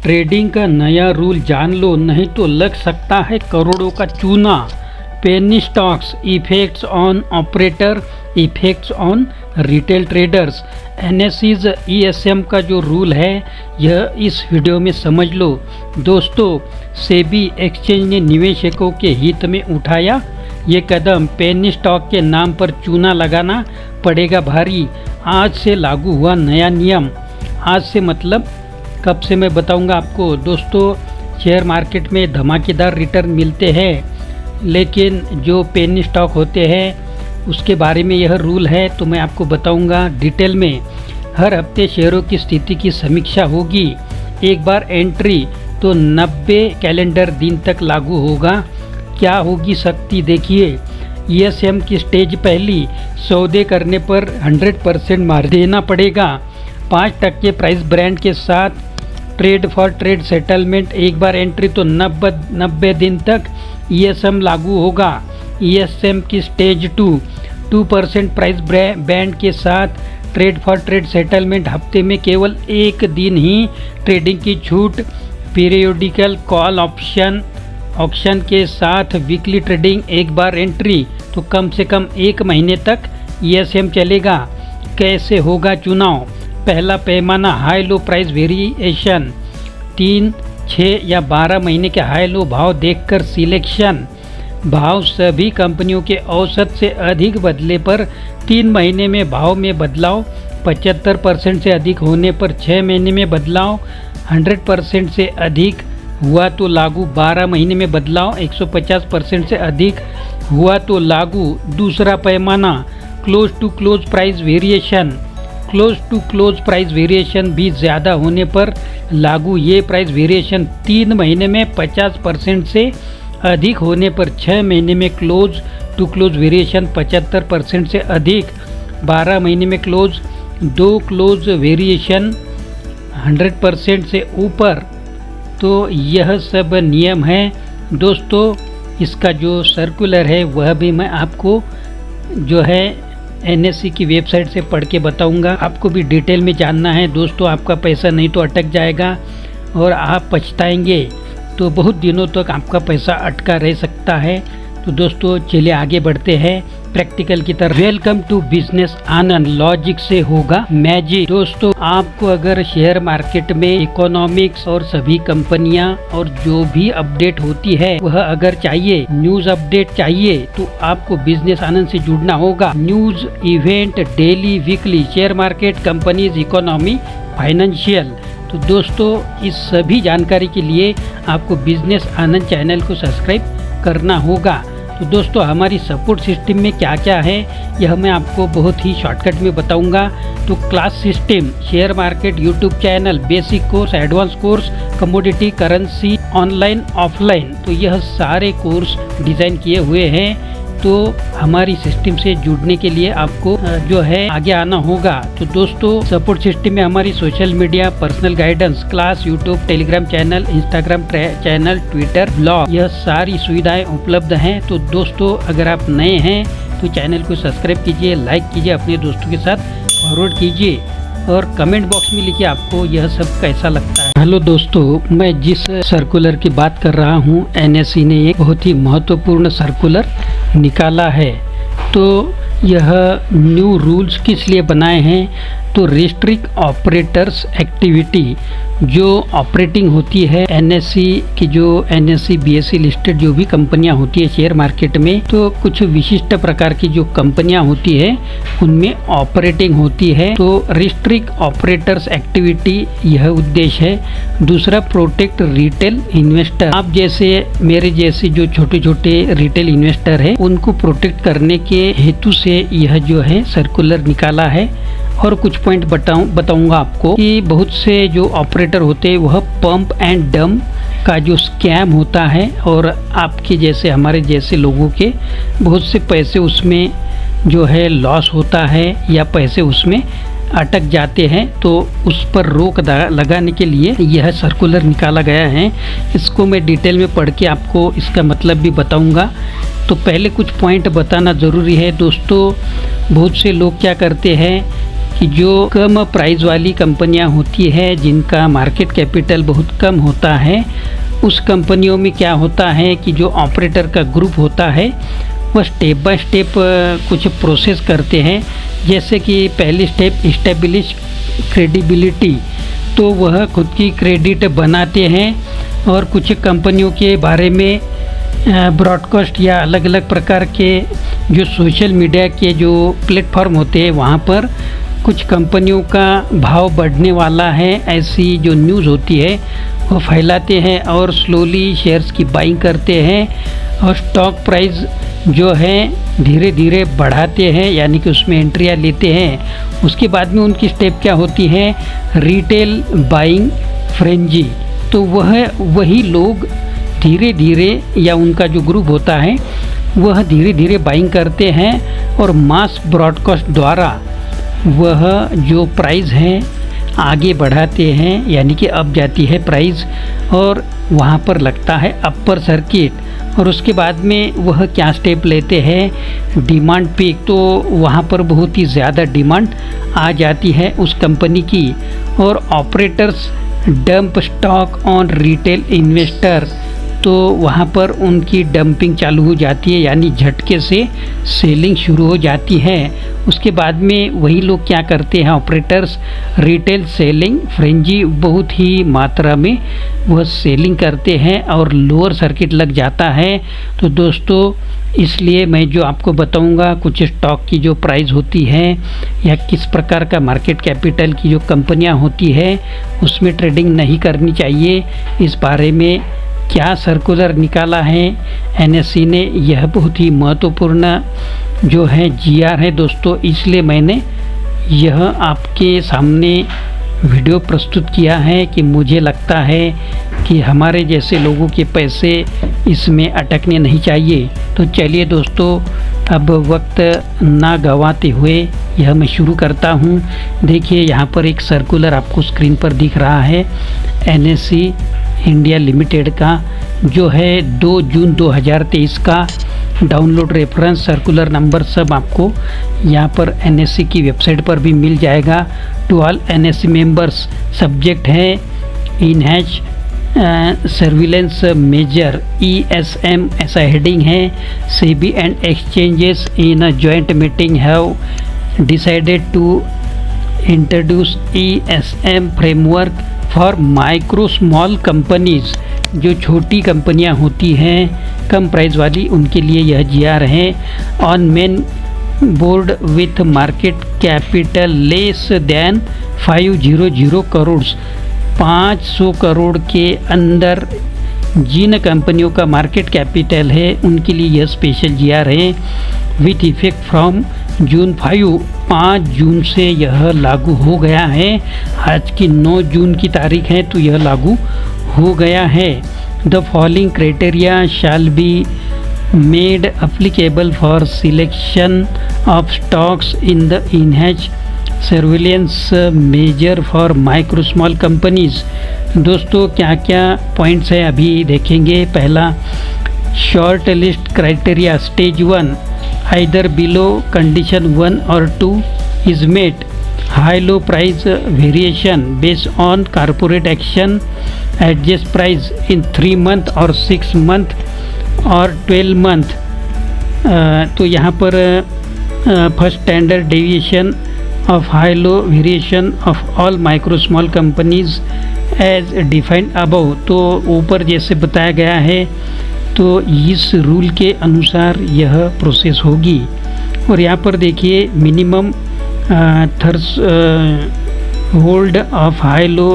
Trading का नया rule जान लो, नहीं तो लग सकता है करोड़ों का चूना। Penny stocks, effects on operator, effects on retail traders. NSE's ESM का जो रूल है यह इस वीडियो में समझ लो। दोस्तों, सेबी एक्सचेंज ने निवेशकों के हित में उठाया ये कदम। पेनी स्टॉक के नाम पर चूना लगाना पड़ेगा भारी। आज से लागू हुआ नया नियम। आज से मतलब कब से मैं बताऊंगा आपको। दोस्तों, शेयर मार्केट में धमाकेदार रिटर्न मिलते हैं, लेकिन जो पेनी स्टॉक होते हैं उसके बारे में यह रूल है, तो मैं आपको बताऊंगा डिटेल में। हर हफ्ते शेयरों की स्थिति की समीक्षा होगी। एक बार एंट्री तो 90 कैलेंडर दिन तक लागू होगा। क्या होगी शक्ति देखिए। ईएसएम की स्टेज पहली, सौदे करने पर 100% मार्जिन देना पड़ेगा। 5% प्राइस ब्रांड के साथ ट्रेड फॉर ट्रेड सेटलमेंट। एक बार एंट्री तो 90 दिन तक ईएसएम लागू होगा। ईएसएम की स्टेज 2% प्राइस बैंड के साथ ट्रेड फॉर ट्रेड सेटलमेंट। हफ्ते में केवल एक दिन ही ट्रेडिंग की छूट। पीरियोडिकल कॉल ऑप्शन के साथ वीकली ट्रेडिंग। एक बार एंट्री तो कम से कम 1 महीने तक ईएसएम चलेगा। कैसे होगा चुनाव? पहला पैमाना हाई लो प्राइस वेरिएशन। 3, 6 या 12 महीने के हाई लो भाव देखकर सिलेक्शन। भाव सभी कंपनियों के औसत से अधिक बदले पर 3 महीने में भाव में बदलाव। 75% से अधिक होने पर 6 महीने में बदलाव। 100% से अधिक हुआ तो लागू। 12 महीने में बदलाव। 150% से अधिक हुआ तो लागू। दूसरा पैमाना close to close price variation. Close to close price variation भी ज़्यादा होने पर लागू। ये प्राइस वेरिएशन 3 महीने में 50% से अधिक होने पर 6 महीने में क्लोज टू क्लोज वेरिएशन 75% से अधिक। 12 महीने में क्लोज 2 क्लोज वेरिएशन 100% से ऊपर। तो यह सब नियम है दोस्तों। इसका जो सर्कुलर है वह भी मैं आपको जो है एनएसई की वेबसाइट से पढ़ के बताऊंगा। आपको भी डिटेल में जानना है दोस्तों। आपका पैसा नहीं तो अटक जाएगा और आप पछताएंगे। तो बहुत दिनों तक आपका पैसा अटका रह सकता है। तो दोस्तों, चलिए आगे बढ़ते हैं प्रैक्टिकल की तरफ। Welcome to business Anand. Logic से होगा मैजिक। दोस्तों, आपको अगर शेयर मार्केट में इकोनॉमिक्स और सभी कंपनियां और जो भी अपडेट होती है वह अगर चाहिए, न्यूज अपडेट चाहिए, तो आपको बिजनेस आनंद से जुड़ना होगा। News, event, daily, weekly, share market, companies, economy, financial. तो दोस्तों, इस सभी जानकारी के लिए आपको बिजनेस आनंद चैनल को सब्सक्राइब करना होगा। तो दोस्तों, हमारी सपोर्ट सिस्टम में क्या क्या है यह मैं आपको बहुत ही शॉर्टकट में बताऊंगा। तो class system, share market YouTube channel, basic course, advance course, commodity, currency, online, offline, तो यह सारे कोर्स डिज़ाइन किए हुए हैं। तो हमारी सिस्टम से जुड़ने के लिए आपको जो है आगे आना होगा। तो दोस्तों, सपोर्ट सिस्टम में हमारी social media, personal guidance, class, YouTube, Telegram channel, Instagram channel, Twitter, blog, यह सारी सुविधाएं उपलब्ध हैं। तो दोस्तों, अगर आप नए हैं तो चैनल को सब्सक्राइब कीजिए, लाइक कीजिए, अपने दोस्तों के साथ फॉरवर्ड कीजिए और कमेंट बॉक्स में लिखिए आपको यह सब कैसा लगता है। हेलो दोस्तों, मैं जिस सर्कुलर की बात कर रहा हूँ, एनएसई ने एक बहुत ही महत्वपूर्ण सर्कुलर निकाला है। तो यह न्यू रूल्स किस लिए बनाए हैं? तो रिस्ट्रिक्ट ऑपरेटर्स एक्टिविटी। जो ऑपरेटिंग होती है एनएसई की, जो एनएसई बीएसई लिस्टेड जो भी कंपनियां होती है शेयर मार्केट में, तो कुछ विशिष्ट प्रकार की जो कंपनियां होती है उनमें ऑपरेटिंग होती है। तो रिस्ट्रिक्ट ऑपरेटर्स एक्टिविटी यह उद्देश्य है। दूसरा, प्रोटेक्ट रिटेल इन्वेस्टर। आप जैसे मेरे जैसे जो छोटे छोटे रिटेल इन्वेस्टर है उनको प्रोटेक्ट करने के हेतु से यह जो है सर्कुलर निकाला है। और कुछ पॉइंट बताऊंगा आपको कि बहुत से जो ऑपरेटर होते हैं वह पंप एंड डंप का जो स्कैम होता है और आपके जैसे हमारे जैसे लोगों के बहुत से पैसे उसमें जो है लॉस होता है या पैसे उसमें अटक जाते हैं। तो उस पर रोक लगाने के लिए यह सर्कुलर निकाला गया है। इसको मैं डिटेल में पढ़ के आपको इसका मतलब भी बताऊंगा। तो पहले कुछ पॉइंट बताना ज़रूरी है दोस्तों। बहुत से लोग क्या करते हैं कि जो कम प्राइस वाली कंपनियां होती है, जिनका मार्केट कैपिटल बहुत कम होता है, उस कंपनियों में क्या होता है कि जो ऑपरेटर का ग्रुप होता है वह स्टेप बाय स्टेप कुछ प्रोसेस करते हैं। जैसे कि पहली स्टेप इस्टेब्लिश क्रेडिबिलिटी, तो वह खुद की क्रेडिट बनाते हैं और कुछ कंपनियों के बारे में ब्रॉडकास्ट या अलग अलग प्रकार के जो सोशल मीडिया के जो प्लेटफॉर्म होते हैं वहाँ पर कुछ कंपनियों का भाव बढ़ने वाला है ऐसी जो न्यूज़ होती है वो फैलाते हैं और स्लोली शेयर्स की बाइंग करते हैं और स्टॉक प्राइस जो है धीरे धीरे बढ़ाते हैं, यानी कि उसमें एंट्रियाँ लेते हैं। उसके बाद में उनकी स्टेप क्या होती है, रिटेल बाइंग फ्रेंजी, तो वही लोग धीरे धीरे या उनका जो ग्रुप होता है वह धीरे धीरे बाइंग करते हैं और मास ब्रॉडकास्ट द्वारा वह जो प्राइस है आगे बढ़ाते हैं, यानी कि अब जाती है प्राइस और वहाँ पर लगता है अपर सर्किट। और उसके बाद में वह क्या स्टेप लेते हैं, डिमांड पीक, तो वहाँ पर बहुत ही ज़्यादा डिमांड आ जाती है उस कंपनी की और operators dump stock on retail investor, तो वहाँ पर उनकी डंपिंग चालू हो जाती है, यानी झटके से सेलिंग शुरू हो जाती है। उसके बाद में वही लोग क्या करते हैं, ऑपरेटर्स रिटेल सेलिंग फ्रेंजी, बहुत ही मात्रा में वह सेलिंग करते हैं और लोअर सर्किट लग जाता है। तो दोस्तों इसलिए मैं जो आपको बताऊंगा कुछ स्टॉक की जो प्राइस होती है या किस प्रकार का मार्केट कैपिटल की जो कंपनियां होती है उसमें ट्रेडिंग नहीं करनी चाहिए, इस बारे में क्या सर्कुलर निकाला है एनएससी ने, यह बहुत ही महत्वपूर्ण जो है जीआर है दोस्तों। इसलिए मैंने यह आपके सामने वीडियो प्रस्तुत किया है कि मुझे लगता है कि हमारे जैसे लोगों के पैसे इसमें अटकने नहीं चाहिए। तो चलिए दोस्तों, अब वक्त ना गंवाते हुए यह मैं शुरू करता हूँ। देखिए यहाँ पर एक सर्कुलर आपको स्क्रीन पर दिख रहा है एनएससी इंडिया लिमिटेड का, जो है 2 जून 2023 का। डाउनलोड रेफरेंस सर्कुलर नंबर सब आपको यहाँ पर एनएससी की वेबसाइट पर भी मिल जाएगा। To all NSC members, subject है इनहैच सर्विलेंस मेजर ESM, ऐसा हेडिंग है। SEBI and exchanges in a joint meeting have decided to introduce ESM framework for micro small companies, जो छोटी कंपनियां होती हैं कम प्राइस वाली, उनके लिए यह जीआर है। On main board with market capital less than 500 crore, 500 crore के अंदर जिन कंपनियों का मार्केट कैपिटल है उनके लिए यह स्पेशल जीआर है। विथ इफेक्ट फ्रॉम जून 5 जून से यह लागू हो गया है। आज की 9 जून की तारीख है तो यह लागू हो गया है। The following criteria shall be made applicable for selection of stocks in the enhanced surveillance measure for micro small companies. दोस्तों क्या क्या पॉइंट्स है अभी देखेंगे। पहला, shortlist criteria stage 1, either below condition 1 or 2 is met. High low price variation based on corporate action, adjust price in 3 month or 6 month or 12 month। तो यहाँ पर first standard deviation of high low variation of all micro small companies as defined above, तो ऊपर जैसे बताया गया है तो इस रूल के अनुसार यह प्रोसेस होगी। और यहाँ पर देखिए minimum threshold of high low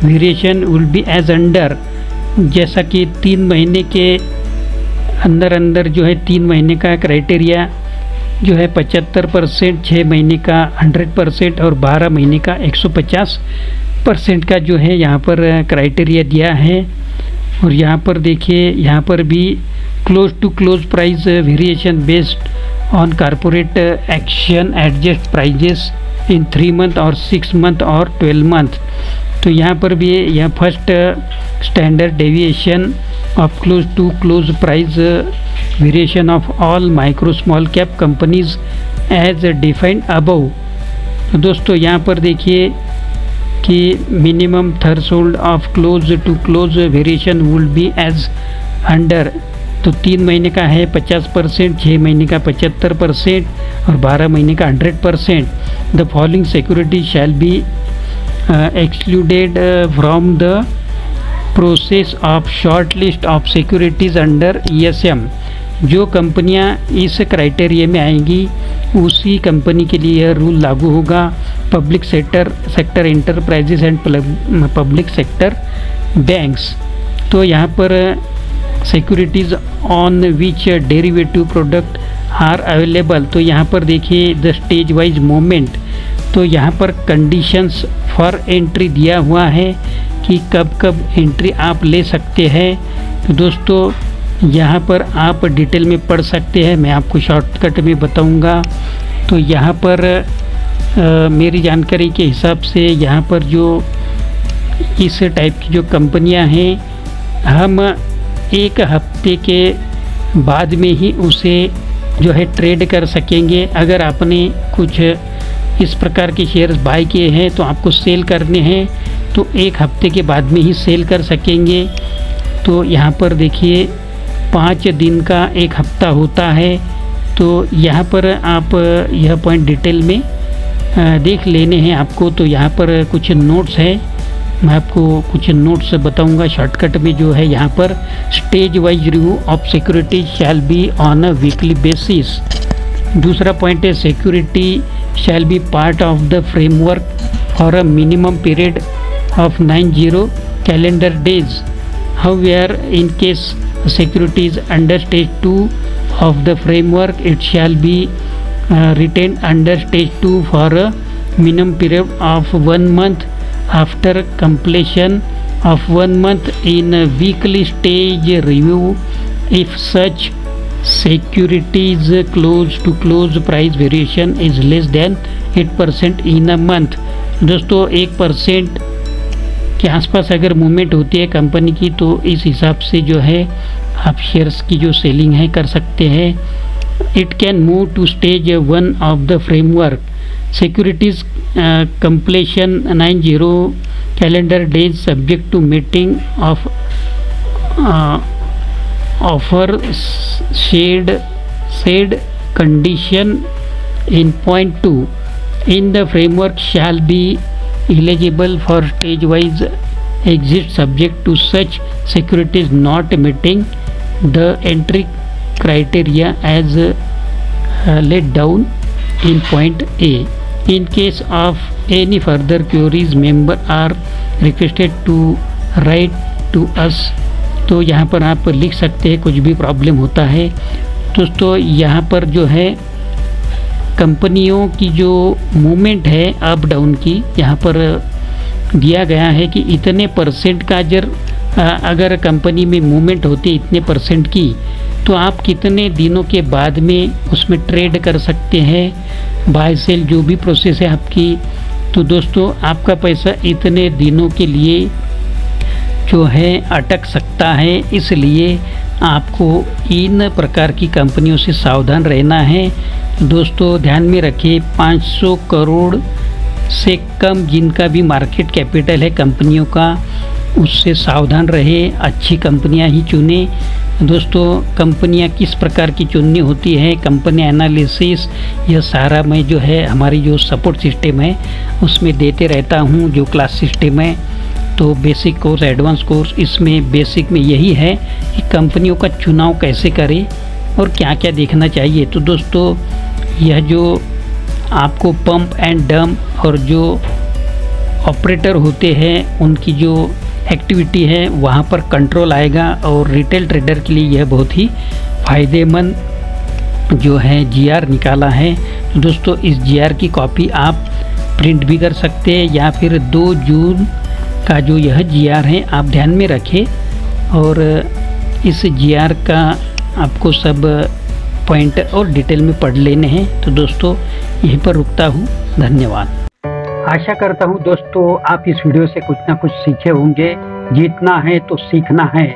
variation will be as under, जैसा कि 3 महीने के अंदर जो है 3 महीने का क्राइटेरिया जो है 75%, 6 महीने का 100% और 12 महीने का 150% का जो है यहाँ पर क्राइटेरिया दिया है। और यहाँ पर देखिए यहाँ पर भी close to close price variation based on corporate action adjust prices in 3 month और 6 मंथ और 12 मंथ। तो यहाँ पर भी यह first standard deviation of close to close price variation of all micro small cap companies as defined above. तो दोस्तों यहाँ पर देखिए कि minimum threshold of close to close variation would be as under. तो 3 महीने का है 50%, 6 महीने का 75% और 12 महीने का 100%। The following security shall be excluded from the process of short list of securities under ESM। जो कंपनियां इस क्राइटेरिया में आएंगी उसी कंपनी के लिए यह रूल लागू होगा। Public sector enterprises and public sector banks. तो यहाँ पर securities on which derivative product are available. तो यहाँ पर देखिए द स्टेज वाइज मूवमेंट। तो यहाँ पर कंडीशंस फॉर एंट्री दिया हुआ है कि कब कब एंट्री आप ले सकते हैं। तो दोस्तों यहाँ पर आप डिटेल में पढ़ सकते हैं, मैं आपको शॉर्टकट में बताऊँगा। तो यहाँ पर मेरी जानकारी के हिसाब से यहाँ पर जो इस टाइप की जो कंपनियाँ हैं, हम 1 हफ्ते के बाद में ही उसे जो है ट्रेड कर सकेंगे। अगर आपने कुछ इस प्रकार के शेयर्स बाय किए हैं तो आपको सेल करने हैं तो 1 हफ्ते के बाद में ही सेल कर सकेंगे। तो यहाँ पर देखिए 5 दिन का 1 हफ्ता होता है। तो यहाँ पर आप यह पॉइंट डिटेल में देख लेने हैं आपको। तो यहाँ पर कुछ नोट्स है, मैं आपको कुछ नोट्स बताऊंगा शॉर्टकट में। जो है यहाँ पर stage wise review of security shall be on a weekly basis. दूसरा पॉइंट है security shall be part of the framework for a minimum period of 90 calendar days. However in case security is under stage 2 of the framework it shall be retained under stage 2 for a minimum period of 1 month after completion of 1 month in a weekly stage review if such securities close to close price variation is less than 8% in a month। दोस्तों 1% के आसपास अगर movement होती है company की तो इस हिसाब से जो है आप शेयर्स की जो सेलिंग है कर सकते हैं। It can move to stage 1 of the framework. Securities completion 90 calendar days subject to meeting of offer said condition in point 2 in the framework shall be eligible for stage wise exit subject to such securities not meeting the entry criteria as laid down in point A. In case of any further queries member are requested to write to us। तो यहाँ पर आप लिख सकते हैं कुछ भी problem होता है। दोस्तों यहाँ पर जो है कंपनियों की जो मूवमेंट है अप डाउन की, यहाँ पर दिया गया है कि इतने परसेंट का अगर कंपनी में मूवमेंट होती है इतने परसेंट की, तो आप कितने दिनों के बाद में उसमें ट्रेड कर सकते हैं, बाय सेल जो भी प्रोसेस है आपकी। तो दोस्तों आपका पैसा इतने दिनों के लिए जो है अटक सकता है, इसलिए आपको इन प्रकार की कंपनियों से सावधान रहना है। दोस्तों ध्यान में रखिए 500 करोड़ से कम जिनका भी मार्केट कैपिटल है कंपनियों का, उससे सावधान रहे, अच्छी कंपनियां ही चुने। दोस्तों कंपनियां किस प्रकार की चुननी होती है, कंपनी एनालिसिस, यह सारा मैं जो है हमारी जो सपोर्ट सिस्टम है उसमें देते रहता हूं, जो क्लास सिस्टम है। तो बेसिक कोर्स, एडवांस कोर्स, इसमें बेसिक में यही है कि कंपनियों का चुनाव कैसे करें और क्या क्या देखना चाहिए। तो दोस्तों यह जो आपको पंप एंड डंप और जो ऑपरेटर होते हैं उनकी जो एक्टिविटी है वहाँ पर कंट्रोल आएगा, और रिटेल ट्रेडर के लिए यह बहुत ही फ़ायदेमंद जो है GR निकाला है। तो दोस्तों इस GR की कॉपी आप प्रिंट भी कर सकते हैं, या फिर 2 जून का जो यह GR है आप ध्यान में रखें, और इस GR का आपको सब पॉइंट और डिटेल में पढ़ लेने हैं। तो दोस्तों यहीं पर रुकता हूँ, धन्यवाद। आशा करता हूँ दोस्तों आप इस वीडियो से कुछ ना कुछ सीखे होंगे। जीतना है तो सीखना है।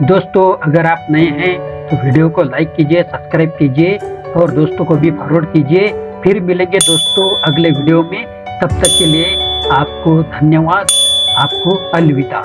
दोस्तों अगर आप नए हैं तो वीडियो को लाइक कीजिए, सब्सक्राइब कीजिए और दोस्तों को भी फॉरवर्ड कीजिए। फिर मिलेंगे दोस्तों अगले वीडियो में तब तक के लिए आपको धन्यवाद, आपको अलविदा।